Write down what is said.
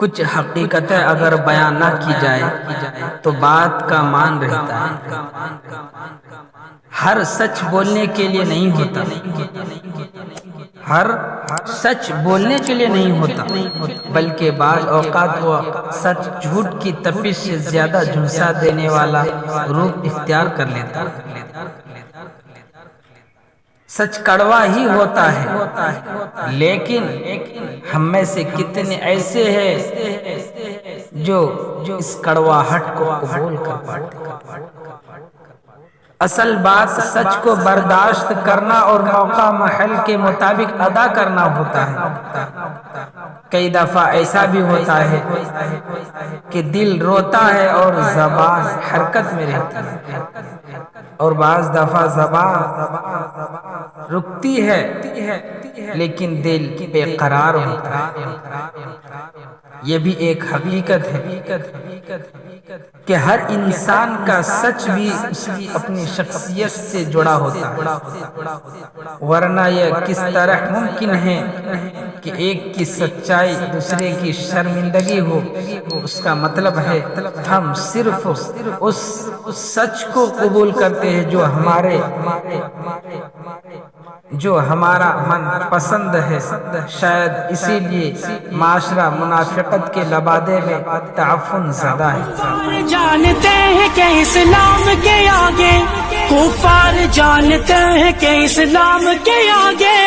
کچھ حقیقتیں اگر بیان نہ کی جائے تو بات کا مان رہتا ہے۔ ہر سچ بولنے کے لیے نہیں ہوتا، ہر سچ بولنے کے لیے نہیں ہوتا، بلکہ بعض اوقات وہ سچ جھوٹ کی تپش سے زیادہ جھنسا دینے والا روپ اختیار کر لیتا ہے۔ سچ کڑوا ہی ہوتا ہے، لیکن ہم میں سے کتنے ایسے ہیں جو اس کڑواہٹ کو قبول کر پاتے ہیں۔ اصل بات سچ کو برداشت کرنا اور موقع محل کے مطابق ادا کرنا ہوتا ہے۔ کئی دفعہ ایسا بھی ہوتا ہے کہ دل روتا ہے اور زبان حرکت میں رہتی ہے، اور بعض دفعہ زبان رکتی ہے لیکن دل بے قرار ہوتا ہے۔ یہ بھی ایک حقیقت ہے کہ ہر انسان کا سچ بھی اس کی اپنی شخصیت سے جڑا ہوتا ہے، ورنہ یہ کس طرح ممکن ہے کہ ایک کی سچائی دوسرے کی شرمندگی ہو؟ اس کا مطلب ہے ہم صرف اس سچ کو قبول کرتے ہیں جو ہمارا من پسند ہے۔ شاید اسی لیے معاشرہ منافقت کے لبادے میں تعفن زدہ ہے۔ جانتے ہیں کہ اسلام کے آگے کفار جانتے ہیں کہ اسلام کے آگے